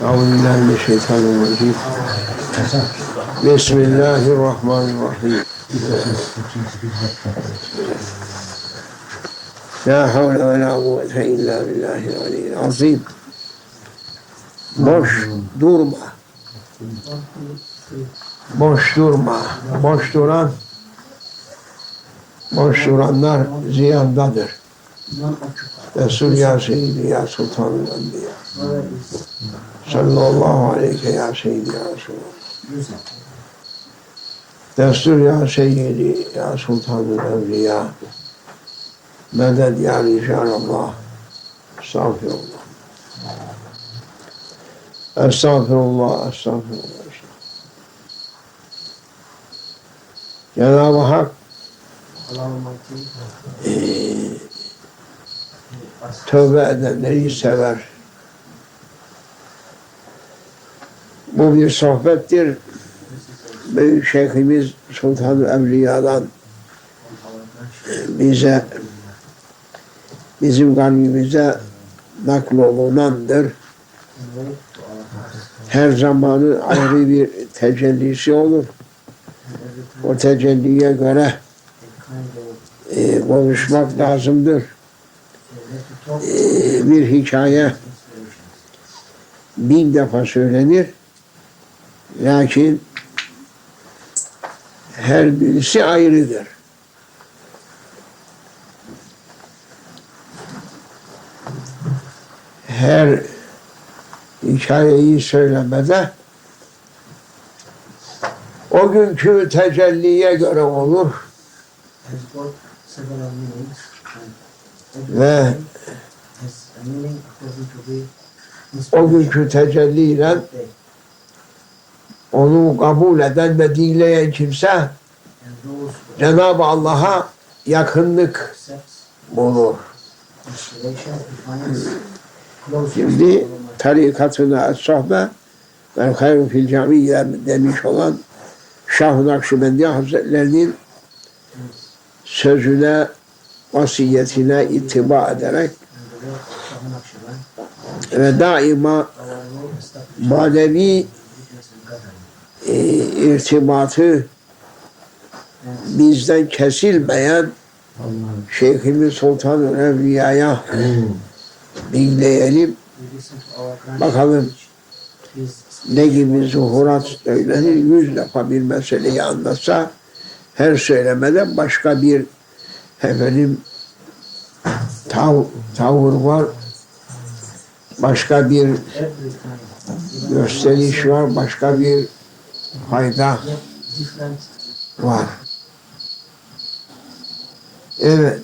Euzubillahimineşşeytanirracim. Bismillahirrahmanirrahim. La havle ve la kuvvete illa billahil aliyyil azim. Boş durma. Boş durma. Boş duranlar ziyandadır. Resul ya Seyyidi ya Sultanul Enbiya. Sallallahu aleyke ya Seyyidi ya Resulallah. Destur ya Seyyidi ya Sultanul Enbiya. Meded ya Ricalallah. Estağfirullah. Estağfirullah. Estağfirullah. Cenab-ı Hak tövbe edenleri sever. Bu bir sohbettir. Büyük Şeyhimiz Sultan-ı Evliya'dan bizim kalbimize naklolunandır. Her zamanın ayrı bir tecellisi olur. O tecelliye göre konuşmak lazımdır. Bir hikaye 1000 defa söylenir. Lakin her birisi ayrıdır. Her hikayeyi söylemede o günkü tecelliye göre olur ve o günkü tecelliyle onu kabul eden ve dinleyen kimse Cenab-ı Allah'a yakınlık bulur. Şimdi tarikatına es-sohbe vel hayru fil camiye demiş olan Şah-ı Nakşibendi Hazretlerinin sözüne, vasiyetine ittiba ederek ve daima manevi irtibatı bizden kesilmeyen Şeyhimiz Sultan-ı Evliya'ya dinleyelim. Bakalım ne gibi zuhurat söylenir. 100 defa bir meseleyi anlatsa her söylemeden başka bir tavır var. Başka bir gösteriş var. Başka bir fayda var. Evet.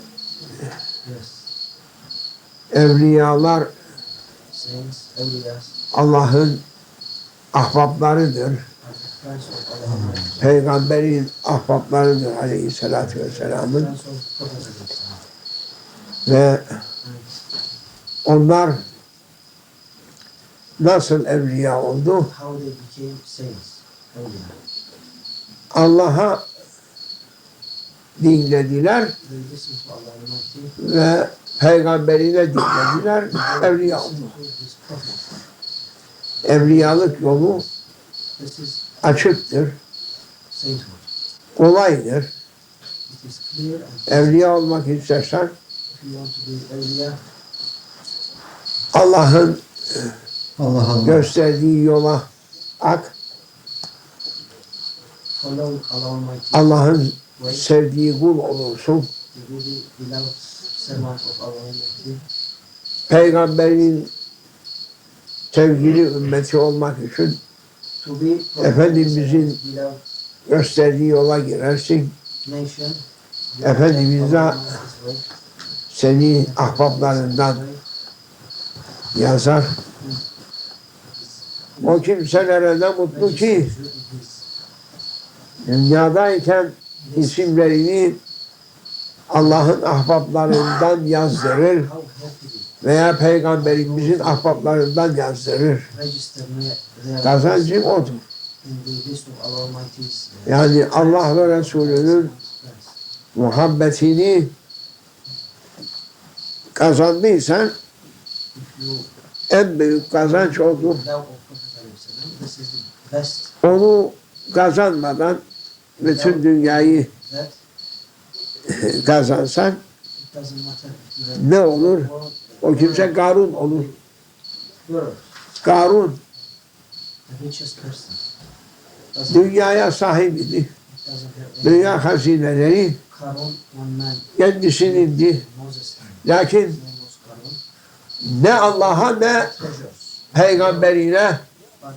Evliyalar Allah'ın ahbaplarıdır. Peygamberin ahbaplarıdır aleyhissalatü vesselamın. Ve onlar nasıl evliya oldu? Allah'a dinlediler ve peygamberine dinlediler, evliya oldu. Evliyalık yolu açıktır, kolaydır. Evliya olmak istersen Allah'ın gösterdiği yola ak, Allah'ın sevdiği kul olursun. Peygamberin sevgili ümmeti olmak için Efendimizin gösterdiği yola girersin. Efendimiz de seni ahbaplarından yazar. O kimselere ne mutlu ki dünyadayken isimlerini Allah'ın ahbaplarından yazdırır veya Peygamberimizin ahbaplarından yazdırır. Kazancım odur. Yani Allah ve Resulü'nün muhabbetini kazandıysan en büyük kazanç odur. best onu kazanmadan bütün dünyayı that kazansan it doesn't matter if you have ne olur? the world, O kimse Karun olur. world, Karun the richest person. Doesn't, dünyaya sahibiydi. it doesn't have any. Dünya hazineleri Karun, one man, kendisinindi. Moses' time. Lakin His name was Karun. ne Allah'a ne Treasures. peygamberine But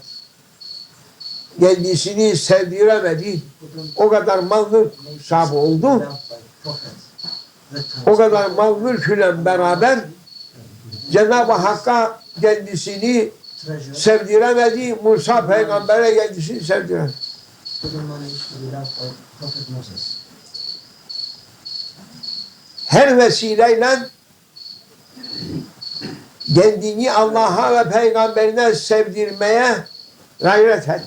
kendisini sevdiremedi. couldn't O kadar mal mülk sahibi oldu. loved by prophet. That O kadar mal mülk ile beraber Cenab-ı Hakk'a kendisini treasure sevdiremedi. Musa peygambere kendisini sevdiremedi. couldn't manage to be loved by prophet Moses. Her vesileyle kendini Allah'a ve peygamberine sevdirmeye gayret et.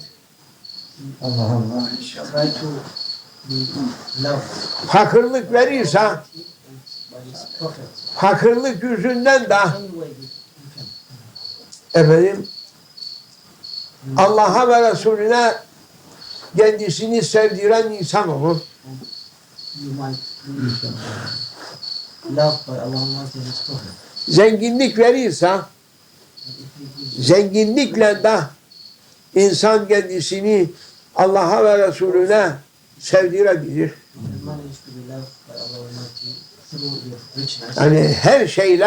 Allah Allah inşallah. Try to be loved Fakirlik verirse, by his prophet. fakirlik yüzünden de Any way you can. efendim Allah'a ve Resulüne kendisini sevdiren insan olur. You might be loved by Allah and his prophet. Zenginlik verirse, And if he gives you zenginlikle de insan kendisini Allah'a ve Resulüne sevdirebilir. you can manage to be loved by Allah Almighty through your richness. Yani her şeyle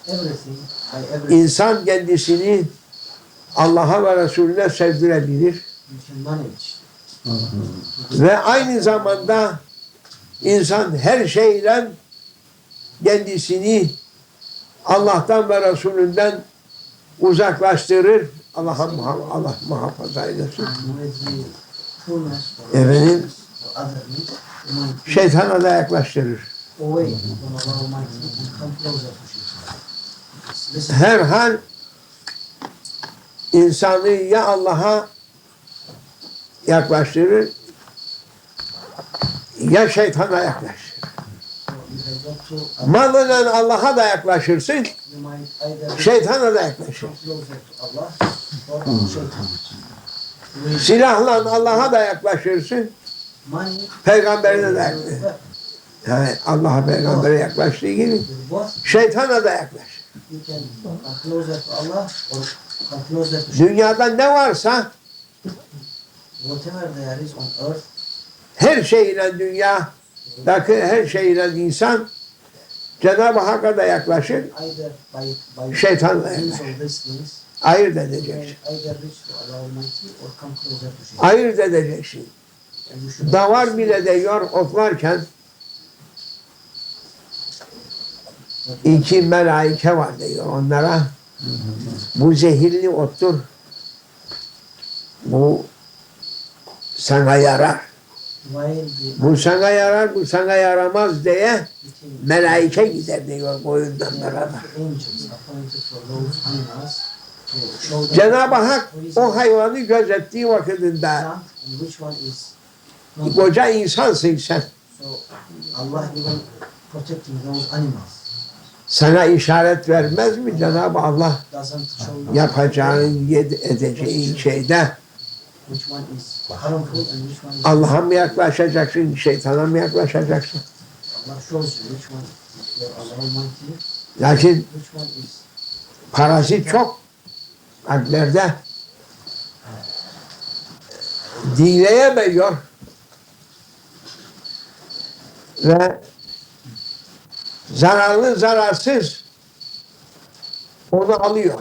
Everything, by everything, insan kendisini Allah'a ve Resulüne sevdirebilir. you can manage. Ve aynı zamanda insan her şeyle kendisini Allah'tan ve Resulünden uzaklaştırır. Allah muhafaza eylesin. And with the fullness or Efendim, richness or other needs, you might be şeytana da yaklaştırır. away from Allah Almighty and come closer to Shaitan. This is Herhal insanı ya Allah'a yaklaştırır ya şeytana yaklaştırır. so you have got to Malıyla Allah'a da yaklaşırsın, you might either şeytana da yaklaşır. come closer to Allah or to Shaitan. With Silahla Allah'a da yaklaşırsın, money, peygamberine de with yaklaşır. weapon. Yani Allah'a peygambere yaklaştığı gibi With both, şeytana da yaklaşır. you can come closer to Allah or come closer to Shaitan. Dünyada ne varsa Whatever there is on earth, her şeyle dünyadaki her şeyle insan Cenab-ı Hakk'a da yaklaşır, either by şeytanla use yaklaşır. of these things, Ayırt you can edeceksin. either reach to Allah Almighty or come closer to Shaitan. Ayırt edeceksin. And you should Davar bile diyor otlarken iki melaike var diyor onlara. Bu zehirli ottur. Bu sana yarar. while the Bu sana yarar, bu sana yaramaz diye eating melaike gider diyor boyundan there are beraber. angels appointed for those animals to show them Cenab-ı Hak what is o hayvanı gözettiği vakitinde plant and which one is not. koca insansın sen. So Allah even protecting those animals Sana işaret vermez mi Cenab-ı Allah doesn't show you yapacağın, edeceğin şeyde which one is harmful and which one is Allah'a mı yaklaşacaksın, şeytana mı yaklaşacaksın? Allah shows you which one is for Allah Almighty, Lakin which one is parazit çok kalplerde dinleyemiyor ve zararlı zararsız onu alıyor.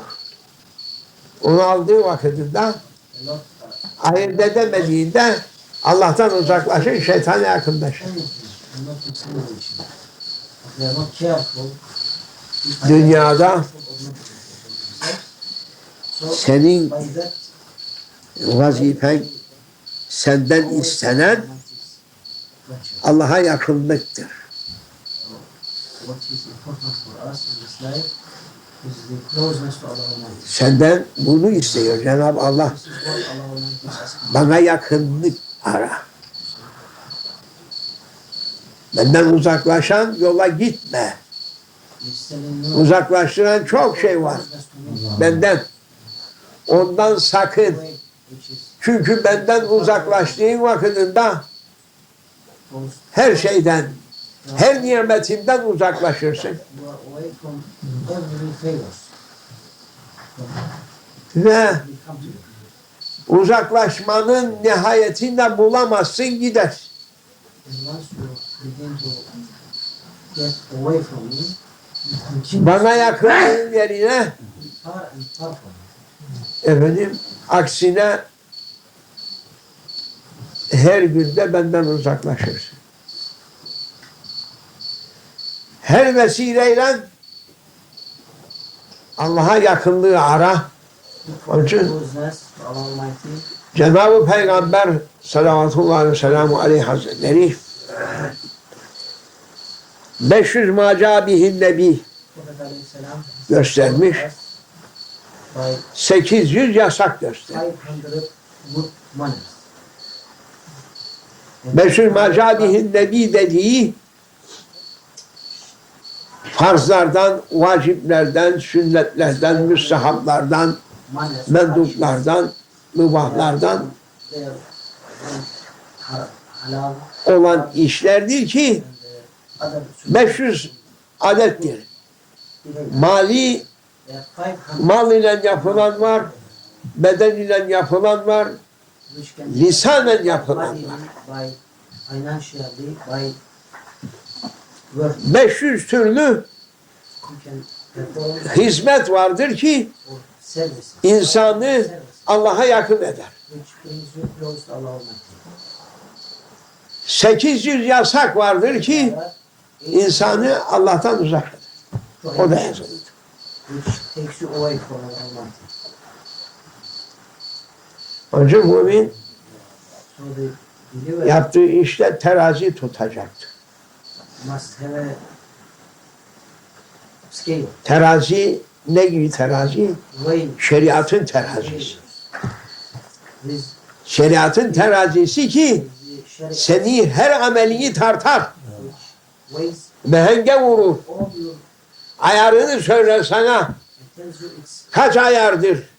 Onu aldığı vakitte a lot ayırt edemediğinde Allah'tan uzaklaşır, şeytana yakınlaşır. anything and not intimidation. If they are not careful, Dünyada so senin by that vazifen senden istenen Allah'a yakınlıktır. what is important for us in this life is the closeness to Allah Almighty. Senden bunu istiyor Cenab-ı Allah. This is what Allah Almighty is asking. Bana yakınlık ara. Benden uzaklaşan yola gitme. He's telling you Uzaklaştıran çok şey var closeness to me. benden. Ondan sakın. Away which is Çünkü benden uzaklaştığın vakitinde those her şeyden, her nimetimden uzaklaşırsın. you are away from every favors. Ve We come to you. uzaklaşmanın nihayetinde bulamazsın gider. And once you begin to get away from me, you continue Bana yakınlığın yerine far and far from me. efendim aksine her günde benden uzaklaşırsın. Her vesileyle Allah'a yakınlığı ara. Onun için Closeness to Allah Almighty, Cenab-ı Peygamber sallallahu aleyhi ve sellem aleyhi hazretleri 500 macabihin nebi Prophet Aleyhisselam göstermiş. by 800 yasak göstermiş. 500 good manners. 500 macabihin nebi dediği farzlardan, vaciplerden, sünnetlerden, müstehaplardan, Manners, menduplardan, mübahlardan they are halal olan işlerdir ki and other 500 adettir. Mali, There are 500 mal ile yapılan var, beden ile yapılan var, which can lisanen yapılan bodily, var. by financially, by work. 500 türlü You can perform hizmet vardır ki or service. insanı Service, Allah'a yakın eder. which brings you close to Allah Almighty. 800 yasak vardır ki There are insanı Allah'tan uzak eder. O da prohibitions yazılı. which takes you away from Allah Almighty. Onun için mümin So the believer yaptığı işte terazi tutacaktır. must have a scale, Terazi ne gibi terazi? weighing. Şeriatın terazisi. This Şeriatın terazisi ki is the Sharia seni her amelini tartar. which weighs Mehenge vurur. all your Ayarını söyler sana. and tells you its Kaç ayardır?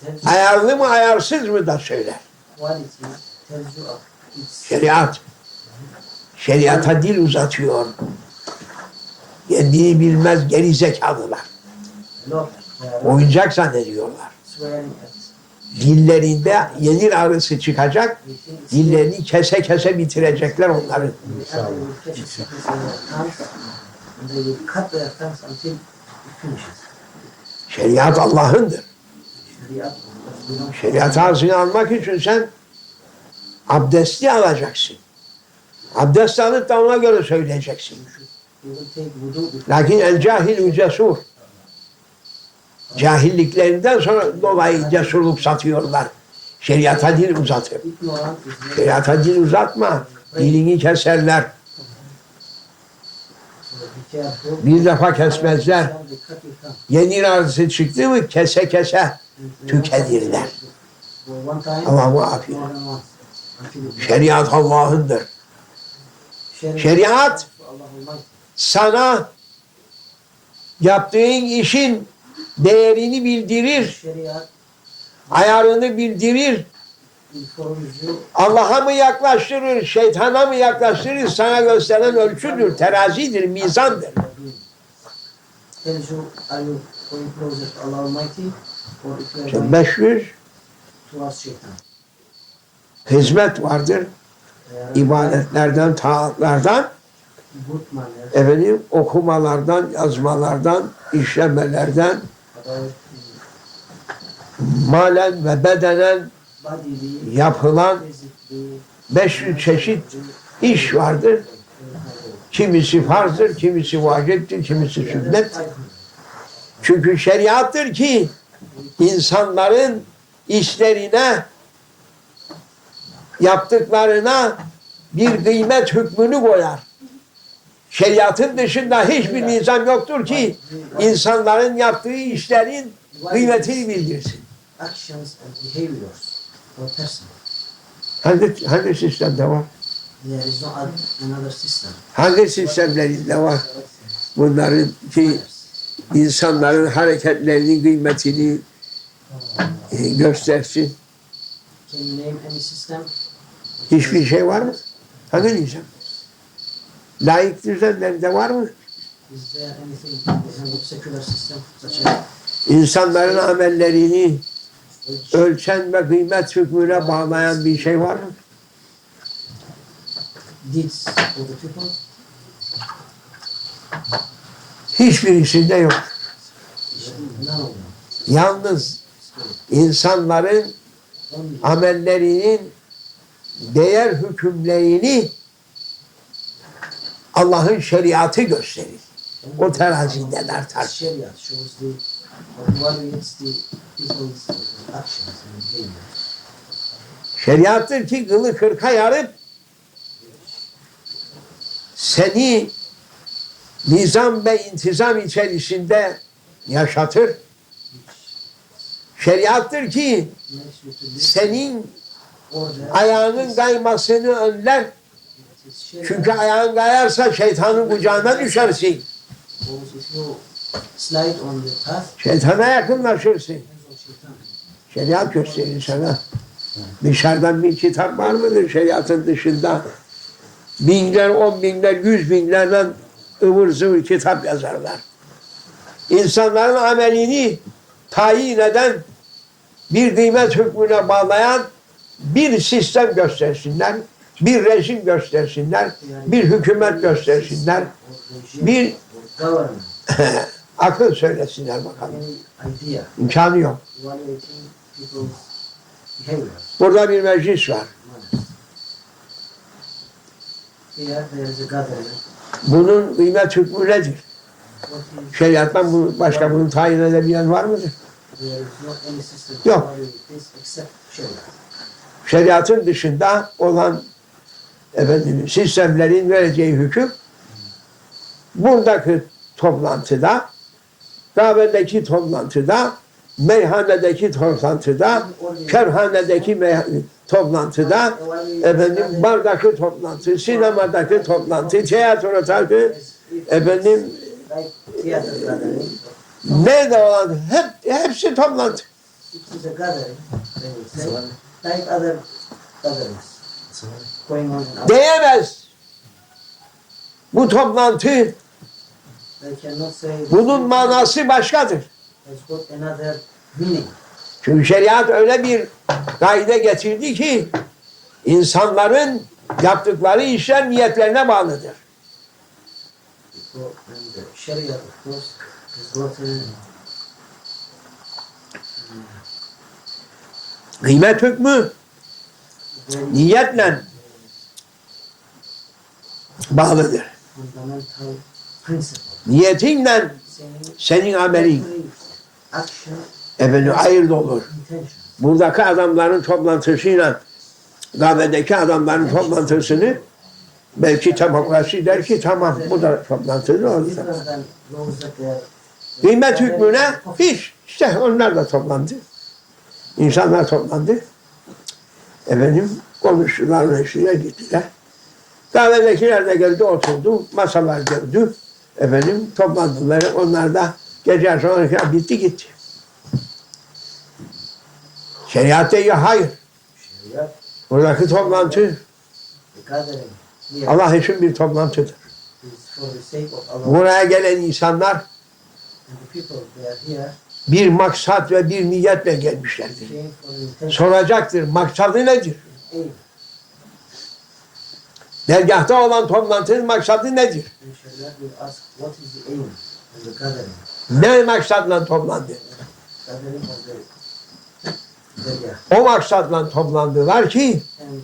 tells you Ayarlı mı ayarsız mı da söyler. quality, tells you of its Şeriat. Şeriata dil uzatıyor. Kendini bilmez geri zekalılar. lot. They are Oyuncak zannediyorlar. swearing at. Dillerinde yenir ağrısı çıkacak. They think it's Dillerini kese kese bitirecekler onların. the other will catch it with their tongues and they will cut their tongues until it finishes. Şeriat Allah'ındır. Şeriat, we don't Şeriat ağzını almak için sen abdesti alacaksın. Abdest alıp da ona göre söyleyeceksin. you will take wudu before Lakin el cahil cesur. Cahilliklerinden sonra dolayı cesurluk satıyorlar. Şeriata dil uzatır. ignorant is never Şeriata dil uzatma. Dilini keserler. so be careful. Bir defa kesmezler. They cut your tongue. Yenir ağrısı çıktı mı kese kese And they tüketirler. for one time, Allah muhafaza. more than once. Until it Şeriat Allah'ındır. Şeriat Allah Almighty. sana yaptığın işin değerini bildirir, Şeriat ayarını bildirir. informs you Allah'a mı yaklaştırır, şeytana mı yaklaştırır sana gösteren ölçüdür, terazidir, mizandır. tells you are you going closer to Allah Almighty or if you are İşte going 500 towards Shaitan. hizmet vardır. There are İbadetlerden, taatlardan, good manners efendim okumalardan, yazmalardan, işlemelerden, about malen ve bedenen bodily, yapılan physically, 500 çeşit iş vardır. Kimisi farzdır, kimisi vaciptir, kimisi sünnettir. Çünkü şeriattır ki insanların işlerine, yaptıklarına bir kıymet hükmünü koyar. Şeriatın dışında hiçbir nizam yoktur ki insanların yaptığı işlerin kıymetini bildirsin. Actions and behaviors for person. Hangi sistemde var? There is no another system. Hangi sistemlerinde var? Bunların ki insanların hareketlerinin kıymetini göstersin. Can you name any system? Hiçbir şey var mı? Hangi diyeceğim? Laik düzenlerinde var mı? Is there anything in the hand of secular system such as İnsanların amellerini ölçen ve kıymet hükmüne bağlayan bir şey var mı? deeds for the people? Hiçbirisinde yok. None of them. Yalnız insanların Only amellerinin değer hükümlerini Allah'ın şeriatı gösterir. O terazideler tartışır. Sharia shows the evaluates the people's actions and behavior. Şeriattır ki kılı kırka yarıp seni nizam ve intizam içerisinde yaşatır. Şeriattır ki Makes you to live senin order. ayağının kaymasını önler. It is Sharia. Çünkü ayağın kayarsa şeytanın kucağına düşersin. Because if you slide on the path, Şeytana yakınlaşırsın. hands of shaitan. Şeriat gösterir sana. Dışarıdan bir kitap var mıdır şeriatın dışında? Binler, 10 binler, 100 binlerden ıvır zıvır kitap yazarlar. İnsanların amelini tayin eden, bir kıymet hükmüne bağlayan bir sistem göstersinler, bir rejim göstersinler, bir hükümet göstersinler, bir Government. akıl söylesinler bakalım. Any idea İmkanı yok. evaluating people's behavior. Burada bir meclis var. Here there is a gathering. Bunun kıymet hükmü nedir? What is Şeriattan başka bunu tayin edebilen var mıdır? there is not any system Yok. to evaluate this except Sharia. Şeriatın dışında olan sistemlerin vereceği hüküm buradaki toplantıda, kahvedeki toplantıda, meyhanedeki toplantıda, kerhanedeki toplantıda, bardaki toplantı, sinemadaki toplantı, tiyatrodaki, Like theater gathering. nerede olan hepsi toplantı. It is a gathering, they will say, like other gatherings going on in our. Diyemez. Bu toplantı, They cannot say bunun manası başkadır. has got another meaning. Çünkü şeriat öyle bir kaide getirdi ki insanların yaptıkları işler niyetlerine bağlıdır. So, and the Sharia, of course, has got Kıymet hükmü very niyetle bağlıdır. fundamental principle. Niyetinle Saying senin amelin every action, ayırt olur. intention. Buradaki adamların toplantısıyla kahvedeki adamların toplantısını belki demokrasi der ki tamam bu da toplantıdır orada. Different than those that they are. Kıymet hükmüne hiç. İşte onlar da toplandı. İnsanlar toplandı. Konuştular, meşruya gittiler. Kahvedekiler de geldi, oturdu. Masalar gördü. Toplandılar. Onlar da gece sonra bitti gitti. Şeriat değil, hayır. Sharia, Buradaki toplantı the gathering here Allah için bir toplantıdır. is for the sake of Allah Buraya gelen insanlar and the people they are here bir maksat ve bir niyetle gelmişlerdir. came for an intention, Soracaktır, maksadı nedir? aim. Dergahta olan toplantının maksadı nedir? And Sharia will ask what is the aim of the gathering? Ne maksatla toplandı? Gathering of the dergah. O maksatla toplandılar ki And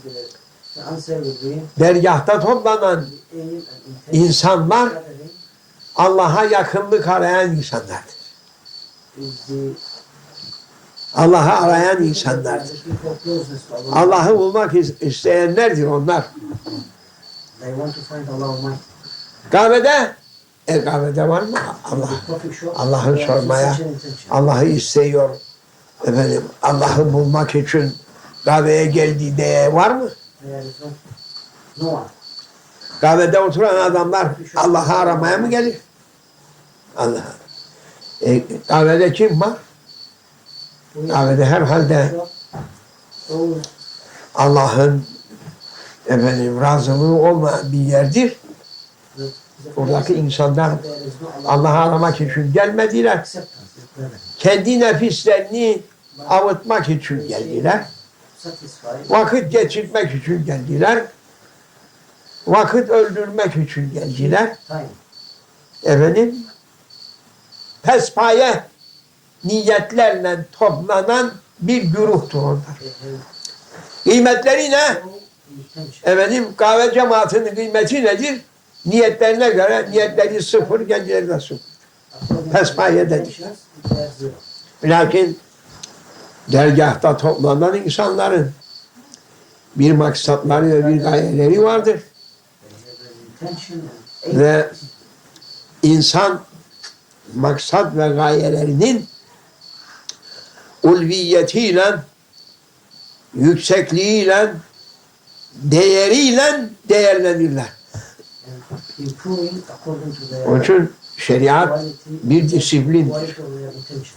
the answer will be dergahta toplanan the aim and intention insanlar of the gathering Allah'a yakınlık arayan insanlardır. is the Allah'ı arayan insanlardır. the people closeness to Allah. Allah'ı bulmak isteyenlerdir onlar. They want to find Allah Almighty. Kahvede, kahvede var mı? Allah. The coffee shop, Allah'ın they have sormaya, such an intention. Allah'ı istiyor. Allah'ı bulmak için kahveye geldiği diye var mı? There is no one. Kahvede oturan adamlar Allah'ı aramaya mı gelir? Allah. Kahvede kim var? Kahvede herhalde those Allah'ın razılığı olmayan bir yerdir. the Oradaki insanlar there is no Allah'ı aramak için gelmediler. acceptance is present. Kendi nefislerini avutmak için geldiler. Satisfied. Vakit geçirmek için geldiler. Vakit öldürmek için geldiler. Time. Efendim, pespaye niyetlerle toplanan bir güruhtur onlar. They have Kıymetleri ne? no intention. Efendim, kahve cemaatinin kıymeti nedir? Niyetlerine göre niyetleri sıfır, kendileri de sıfır. According to Pespaye their dedik. intentions, they are zero. Lakin dergâhta toplanan insanların bir maksatları ve bir gayeleri vardır. They have an intention and aim. Ve insan maksat ve gayelerinin ulviyetiyle, yüksekliğiyle, değeriyle değerlenirler. And improving according to their Onun için şeriat quality, bir disiplindir. quality of their intentions.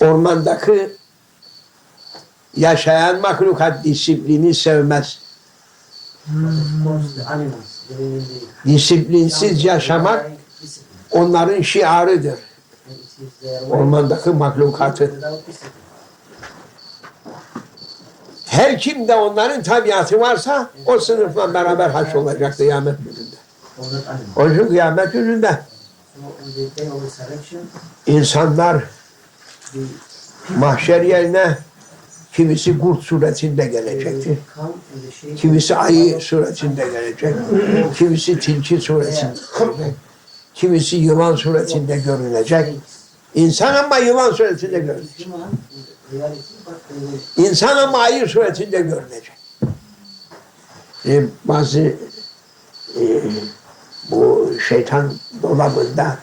Ormandaki yaşayan mahlukat disiplini sevmez. But of course, the animals living in the Disiplinsiz yaşamak discipline. onların şiarıdır. And it is their way Ormandaki mahlukatı. without discipline. Her kimde onların tabiatı varsa o sınıfla beraber haş olacak kıyamet gününde. For that animal. O için kıyamet gününde So on the day of resurrection, insanlar the mahşer yerine kimisi kurt suretinde gelecektir. come in the shape Kimisi of ayı suretinde gelecek. Kimisi tilki suretinde gelecek. Kimisi yılan suretinde görünecek. snakes. İnsan ama yılan suretinde görünecek. Human in reality, but they will İnsan ama ayı suretinde görünecek. Bazı bu şeytan dolabında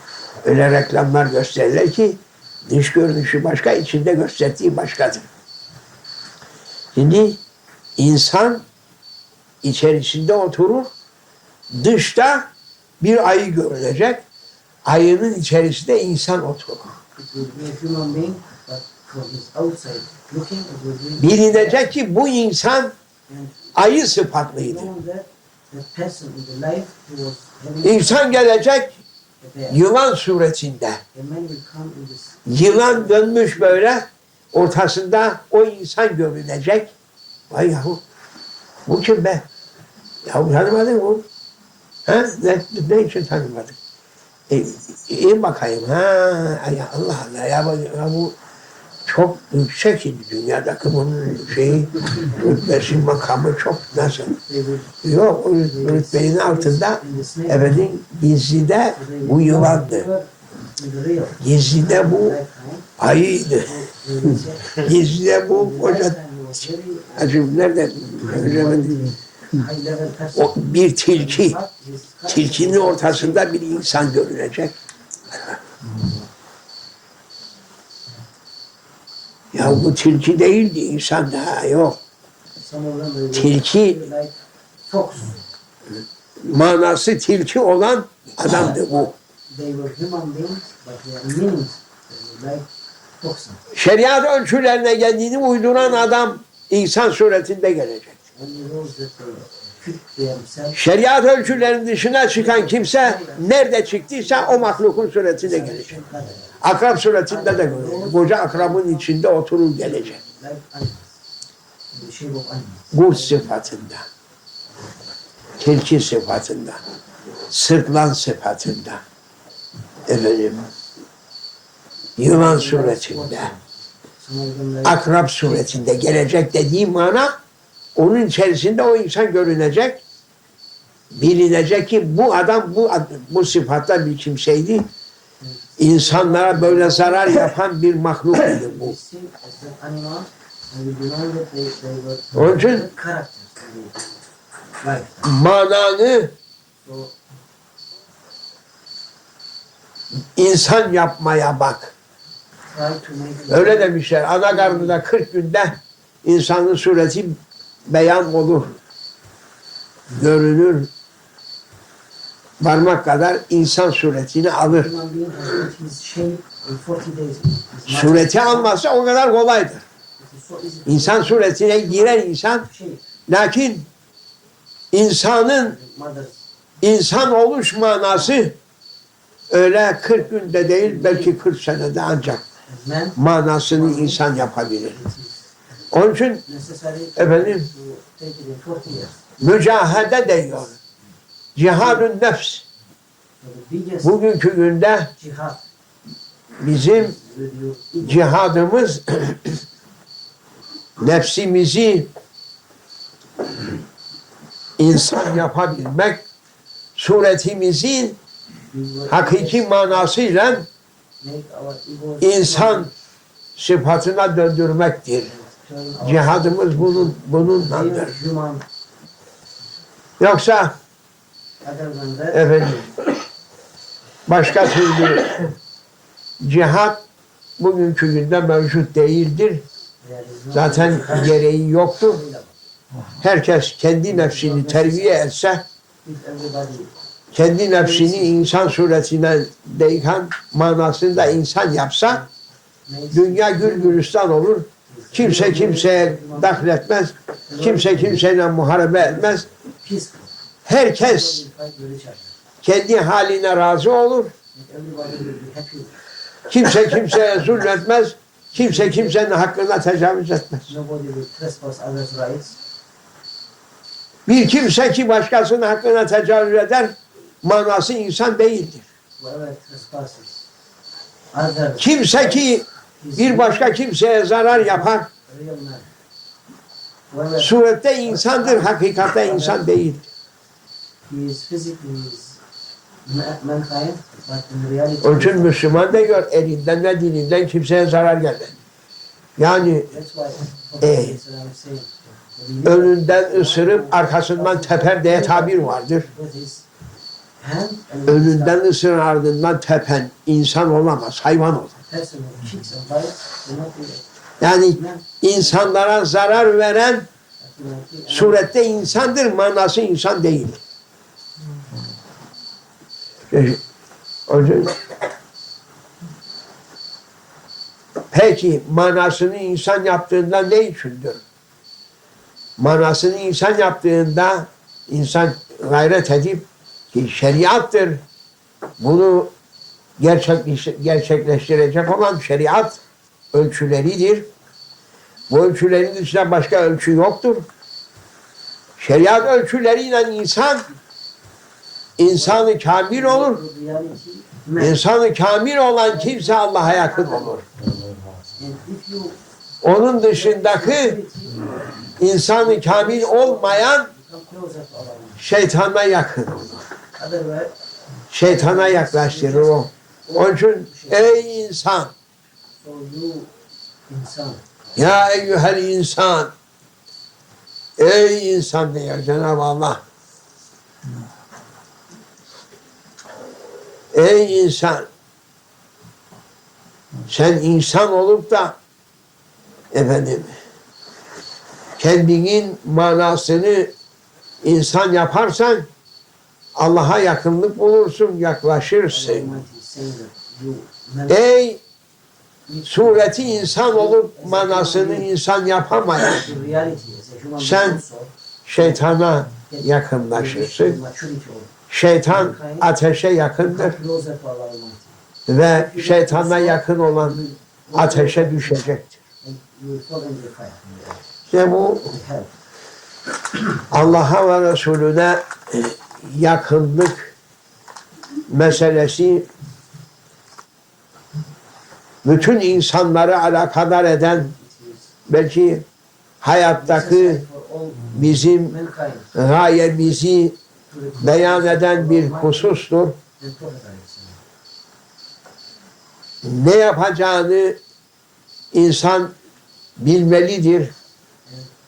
öyle reklamlar gösterirler ki dış görünüşü başka, içinde gösterdiği başkadır. Şimdi insan içerisinde oturur, dışta bir ayı görülecek, ayının içerisinde insan oturur. it will be a human being, but from his outside looking, it will be Bilinecek ki bu insan and ayı sıfatlıydı. know that the person in the life who was having İnsan gelecek a bear. yılan suretinde. A man will come in this Yılan dönmüş böyle, ortasında o insan görünecek. Vay yahu, bu kim be? Yahu tanımadın mı? Ha? Ne için tanımadın? İyi bakayım. Ha, ya Allah Allah ya bu çok yüksek dünyadaki bunun şeyi, rütbesi, makamı çok nasıl? they will Yok, o rütbenin altında in the snake. efendim gizlide So they bu will yılandı. in the real Gizlide bu lifetime. ayıydı. They will say, Gizlide bu in the koca lifetime he was very acım nerede? Göremedim. high level person. O bir tilki. But his Tilkinin ortasında bir insan görünecek. Ya bu tilki değildi, insan daha yok. Some of them they will Tilki be like fox. manası tilki olan adamdı bu. They were human beings, but their meanings they were like foxes. Şeriat ölçülerine kendini uyduran adam insan suretinde gelecek. Only those that they fit themselves. Şeriat ölçülerinin dışına çıkan kimse nerede çıktıysa o mahlukun suretinde gelecek. Akrab suretinde de gelecek. Koca akrabın içinde oturur gelecek. Like animals. In the shape of animals. Kurt sıfatında, tilki sıfatında, sırtlan sıfatında, efendim, yılan suretinde, Some of them like akrab suretinde gelecek dediği mana, onun içerisinde o insan görünecek, bilinecek ki bu adam bu sıfatla bir kimseydi. İnsanlara böyle zarar yapan bir mahluktu bu. they see as that animal and we know that they were Onun için good characters in the lifetime. mananı So insan yapmaya bak. try to make it Öyle demişler. Ana karnında 40 günde insanın sureti beyan olur. Görünür. Parmak kadar insan suretini alır. human being has got his shape in 40 days. It's not Sureti alması o kadar kolaydır. It is so easy. İnsan suretine giren insan, Shape. lakin insanın Mother. insan oluş manası öyle 40 günde değil, belki 40 senede ancak Man. manasını insan yapabilir. It is Onun için necessary efendim to take it in 40 years. mücahede diyor. Cihad-ı nefs. So the biggest Bugünkü günde jihad bizim with your ego. cihadımız nefsimizi insan yapabilmek, suretimizi We will hakiki manasıyla make our ego insan sıfatına döndürmektir. turn our Cihadımız bununlandır. real human. Yoksa Other than that, efendim başka türlü cihat bugünkü günde mevcut değildir. there is no Zaten jihad gereği yoktur. available. Herkes kendi nefsini terbiye etse, If everybody kendi nefsini insan suretine deyken manasında insan yapsa, makes dünya gül gülistan olur. Kimse kimseye dahletmez. Kimse kimseyle muharebe etmez. peaceful. Herkes Everybody will fight with each other. kendi haline razı olur. And everybody will be happy. Kimse kimseye zulmetmez. Kimse kimsenin hakkına tecavüz etmez. Nobody will trespass others' rights. Bir kimse ki başkasının hakkına tecavüz eder, manası insan değildir. Whoever trespasses others' Kimse ki is bir başka kimseye zarar yapar, real man. Whoever surette insandır, hakikatte insan değildir. he is physically is mankind, but in reality, Onun için Müslüman da gör, elinden ve dilinden kimseye zarar gelmez. Yani that's why Eh, I'm saying that he önünden ısırıp arkasından teper diye tabir vardır. with his hand and with his Önünden ısırır ardından tepen insan olamaz, hayvan olur. person who kicks and bites will not be Yani man. insanlara zarar veren Ultimately, surette insandır, manası insan değil. Onun için- Peki manasını insan yaptığında ne içindir? Manasını insan yaptığında insan gayret edip ki şeriattır. Bunu gerçekleştirecek olan şeriat ölçüleridir. Bu ölçülerin dışında başka ölçü yoktur. Şeriat ölçüleriyle insanı kamil olur. in reality, man. İnsanı kamil olan kimse Allah'a yakın olur. And if you Onun dışındaki insanı kamil olmayan come closer to Allah, şeytana yakın olur. otherwise, Şeytana yaklaştırır o. Onun için ey insan, so you insan, ya eyyuhel insan, ey insan diyor Cenab-ı Allah. Ey insan, sen insan olup da efendim kendinin manasını insan yaparsan Allah'a yakınlık bulursun, yaklaşırsın. Almighty is saying that you man, Ey sureti insan olup manasını insan yapamayan in reality as a human Sen- being also, şeytana get yakınlaşırsın. maturity or Şeytan ateşe yakındır come closer to Allah Almighty. ve şeytana yakın olan ateşe düşecektir. And you will fall into the fire. İşte bu The hell. Allah'a ve Resulüne yakınlık meselesi bütün insanları alakadar eden, It is belki hayattaki necessary for all bizim mankind gayemizi to recognize beyan eden Allah bir Almighty husustur. and Prophet Aleyhisselam. Ne yapacağını insan bilmelidir. And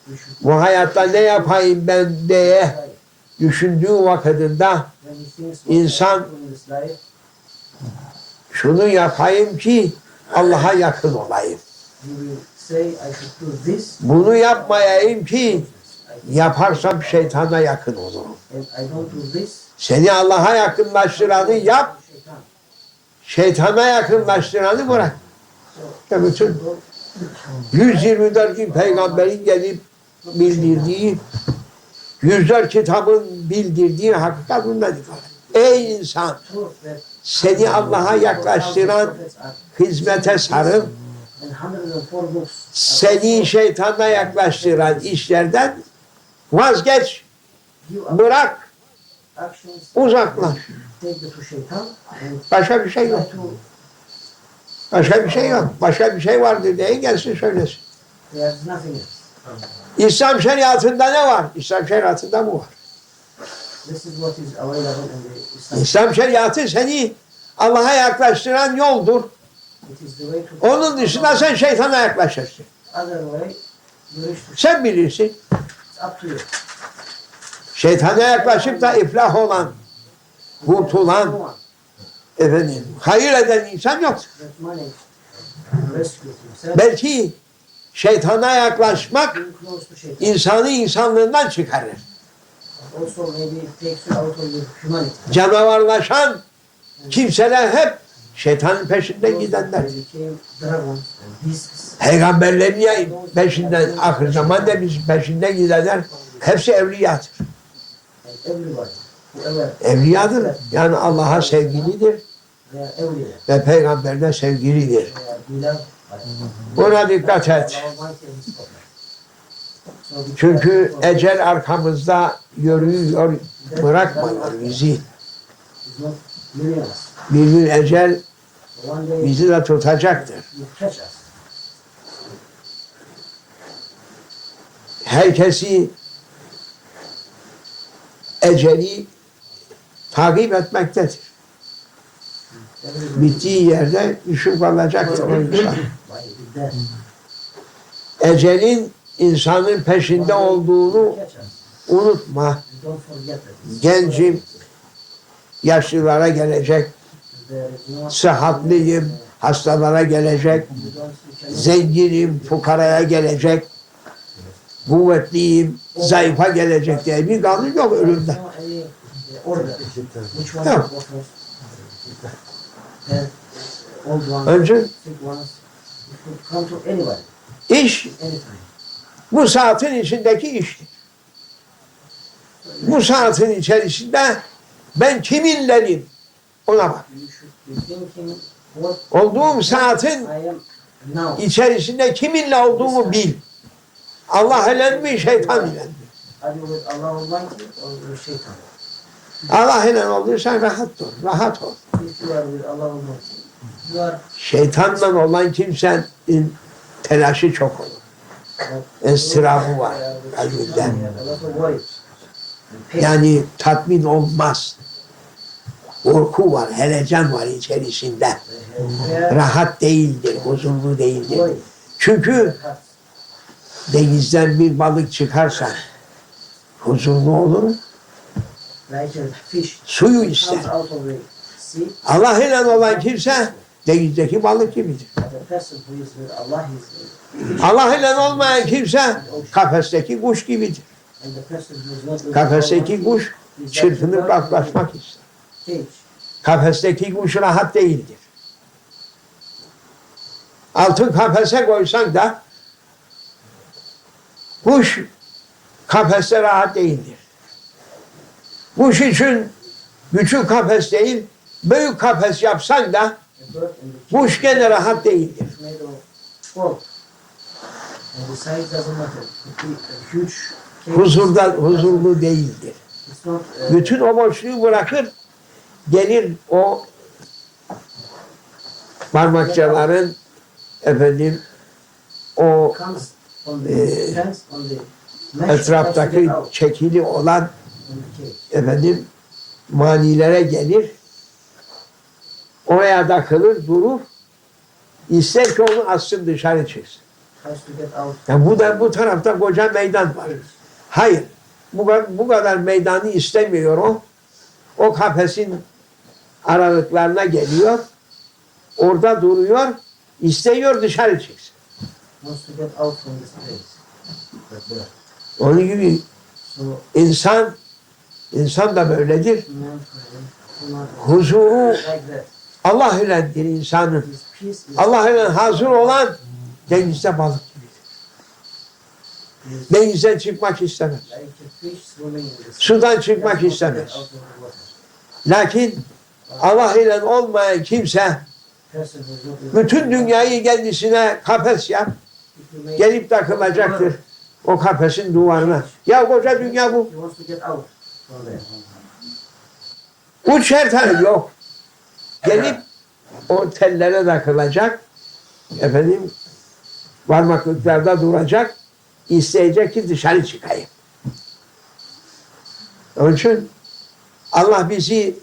we should Bu hayatta ne yapayım ben diye decide düşündüğü vakitinde when he thinks what İnsan- I should do in this life, şunu yapayım ki Allah'a yakın olayım. he will say I should do this. Bunu yapmayayım ki I- yaparsam şeytana yakın olurum. And I don't do this. Seni Allah'a yakınlaştıranı yap, Şeytan. şeytana yakınlaştıranı bırak. İşte bütün 124 gün peygamberin gelip bildirdiği, 104 kitabın bildirdiği hakikat bundan ibaret. Ey insan! Seni Allah'a yaklaştıran hizmete sarıl, seni şeytana yaklaştıran işlerden vazgeç, bırak, uzaklaş. Başka bir şey yok. Başka bir şey yok. Başka bir şey vardır diye gelsin söylesin. İslam şeriatında ne var? İslam şeriatında bu var. İslam şeriatı seni Allah'a yaklaştıran yoldur. Onun dışında sen şeytana yaklaşırsın. Sen bilirsin. Şeytana yaklaşıp da iflah olan, kurtulan, hayır eden insan yok. Belki şeytana yaklaşmak insanı insanlığından çıkarır. Canavarlaşan kimseler hep şeytanın peşinden gidenler. Peygamberlerin peşinden, ahir zamanda biz peşinden gidenler hepsi evliyadır. Evliyadır. Yani Allah'a sevgilidir ve peygamberine sevgilidir. Buna dikkat et. Çünkü ecel arkamızda yürüyor, bırakmıyor bizi. Bir gün ecel bizi de tutacaktır. Herkesi eceli takip etmektedir. Bittiği yerde düşüp kalacaktır o insan. Ecelin insanın peşinde olduğunu unutma. Gencim, yaşlılara gelecek, sıhhatliyim, hastalara gelecek, zenginim, fukaraya gelecek, kuvvetliyim, zayıfa gelecek diye bir kanun yok ölümde. Yok. Önce iş bu saatin içindeki iştir. Bu saatin içerisinde ben kiminlerim ona bak. Olduğum saatin içerisinde kiminle olduğumu bil. Allah ile mi, şeytan ile mi? Allah ile olduysan rahat dur, rahat ol. Şeytanla olan kimsenin telaşı çok olur. İstirabı var kalbinden. Yani tatmin olmaz. Korku var, heyecan var içerisinde. Rahat değildir, huzurlu değildir. Çünkü denizden bir balık çıkarsa huzurlu olur. Suyu ister. Allah ile olan kimse denizdeki balık gibidir. Allah ile olmayan kimse kafesteki kuş gibidir. Kafesteki kuş çırpınıp yaklaşmak ister. Kafesteki kuş rahat değildir. Altın kafese koysan da kuş kafeste rahat değildir. Kuş için küçük kafes değil, büyük kafes yapsan da kuş gene rahat değildir. Huzurlu değildir. Bütün o boşluğu bırakır, gelir o parmakçaların o etraftaki çekili olan manilere gelir, oraya takılır, durur, ister ki onu atsın dışarı çıksın. Yani bu tarafta koca meydan var. Hayır, bu kadar meydanı istemiyor o. O kafesin aralıklarına geliyor, orada duruyor, istiyor dışarı çıksın. Onun gibi insan da böyledir. Huzuru Allah iledir insanın. His peace is Allah ile hazır olan denizde balık gibidir. is Denizden çıkmak istemez. like a fish swimming in the sea. Sudan çıkmak Doesn't want to istemez. get out of the water. Lakin Allah ile olmayan kimse Person who is not with bütün Allah, dünyayı kendisine kafes yap, if you make- gelip takılacaktır o kafesin duvarına. Ya koca dünya bu. He wants to get out from there. Uç her tarafı yok. Gelip o tellere takılacak. Efendim parmaklıklarda duracak. İsteyecek ki dışarı çıkayım. Onun için Allah bizi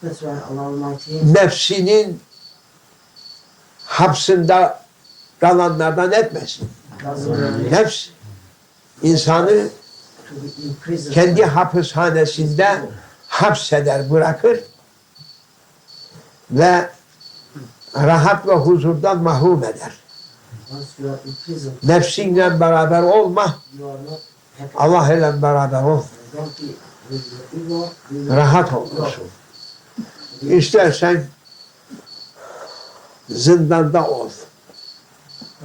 That's why Allah Almighty nefsinin hapsinde kalanlardan etmesin. doesn't Nefs insanı to be imprisoned. kendi hapishanesinde hapseder, bırakır ve rahat ve huzurdan mahrum eder. Once you are imprisoned, Nefsinle beraber olma, you are not happy. Allah ile beraber ol. Don't be with your ego. With your Rahat olursun. İstersen zindanda ol.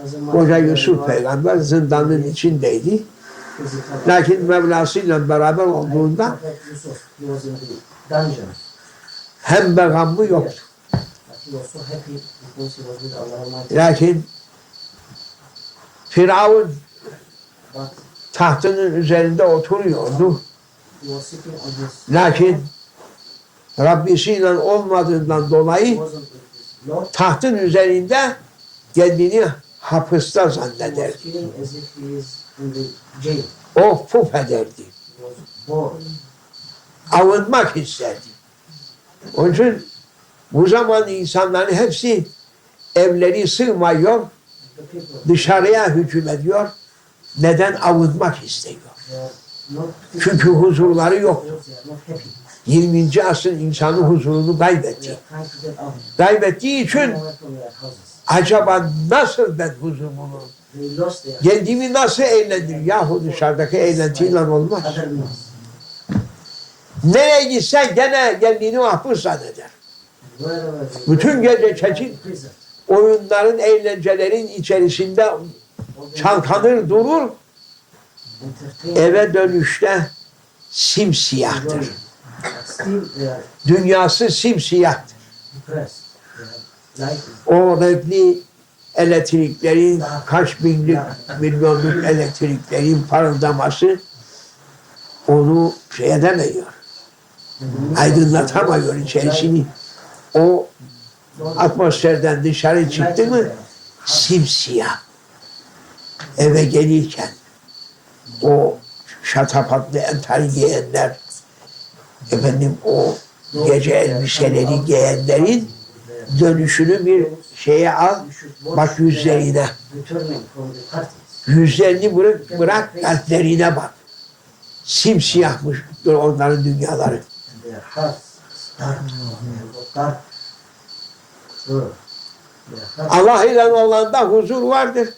Doesn't matter Koca whether you Yusuf are peygamber zindanın içindeydi. physical. Lakin Mevlasıyla beraber olduğunda Like Yusuf, he was in the dungeon, hem de gammı yoktu. but he was so happy because he was with Allah Almighty. Lakin Firavun But tahtının üzerinde oturuyordu. he was sitting on his. Lakin Rabbisiyle olmadığından He dolayı wasn't with his Lord. tahtın üzerinde kendini hapiste He zannederdi. was feeling as if he is in the jail. O puf ederdi. He was bored. Avunmak isterdi. Onun için bu zaman insanların hepsi evleri sığmıyor, The people, dışarıya hücum ediyor. Neden? Avunmak istiyor. they are not. Çünkü huzurları yok. They are not happy. 20. asrın insanı huzurunu They kaybetti. are trying to get out. Kaybettiği için Run away from their houses. acaba nasıl ben huzur bulurum? They lost their Kendimi nasıl eğlendirir? Yahu dışarıdaki eğlentiyle olmaz. other means. Nereye gitsen gene kendini mahpus zanneder. Wherever they Bütün go, gece they are çekin. in prison. Oyunların, eğlencelerin içerisinde All they çalkanır durur. entertain, Eve dönüşte simsiyahtır. enjoy. But still they are Dünyası simsiyahtır. depressed. They are like O renkli elektriklerin, kaç binlik, milyonluk elektriklerin parıldaması onu şey edemiyor. Aydınlatamıyor içerisini. O atmosferden dışarı çıktı mı simsiyah. Eve gelirken o şatafatlı entari giyenler, efendim o gece elbiseleri giyenlerin dönüşünü bir şeye al, bak yüzlerine. returning from the parties. Yüzlerini bırak kalplerine bak. Simsiyahmıştır onların dünyaları. And their hearts dark. They have got dark. Their hearts. Allah ile olanda huzur vardır.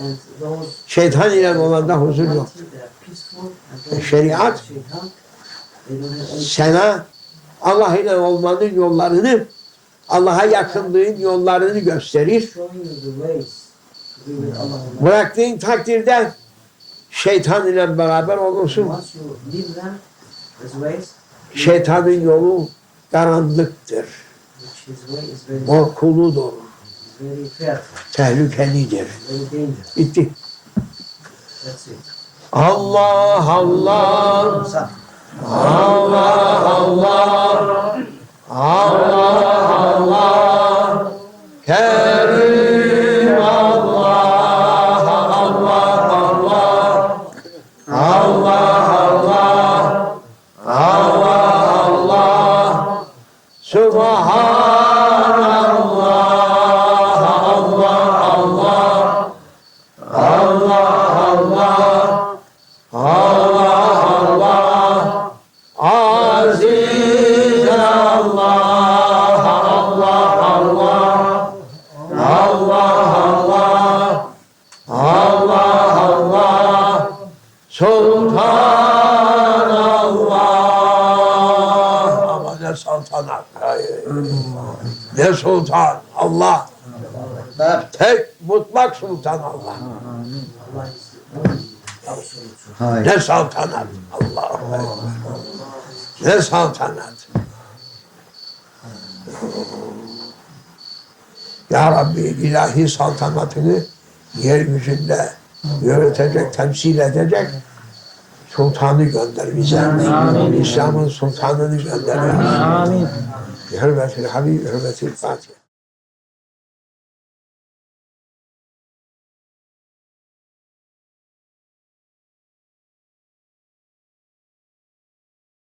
And those Şeytan ile olanda huzur yok. they are peaceful. And those Şeriat Şeytan, they don't have any sana Allah ile olmanın yollarını, Allah'a yakınlığın yollarını gösterir. showing you the ways to be with Allah. Bıraktığın takdirde şeytan ile beraber olursun. Once you leave them, his ways, Şeytanın yolu karanlıktır. which his way is very, Korkuludur. very fearful, Tehlikelidir. very dangerous. Bitti. That's it. Allah Allah. Allah Allah. Allah Allah. Kerim Allah. Allah Allah. Allah Allah. Allah Allah. Subhanallah. Allah Allah. Allah Allah. Allah Allah. Aziz Allah. Allah Allah. Allah Allah. Allah Allah. Sultan Allah. Ama ne saltanat. Ne sultan? Allah. Ekber. Tek mutlak sultan Allah. Hayır. Ne saltanat. Allahu Ekber. Ne saltanat. Ya Rabbi ilahi saltanatını yeryüzünde yönetecek, temsil edecek sultanı gönder bize. İslam'ın sultanını gönder. Amin. Hürmetil Habib, hürmetil Fatiha.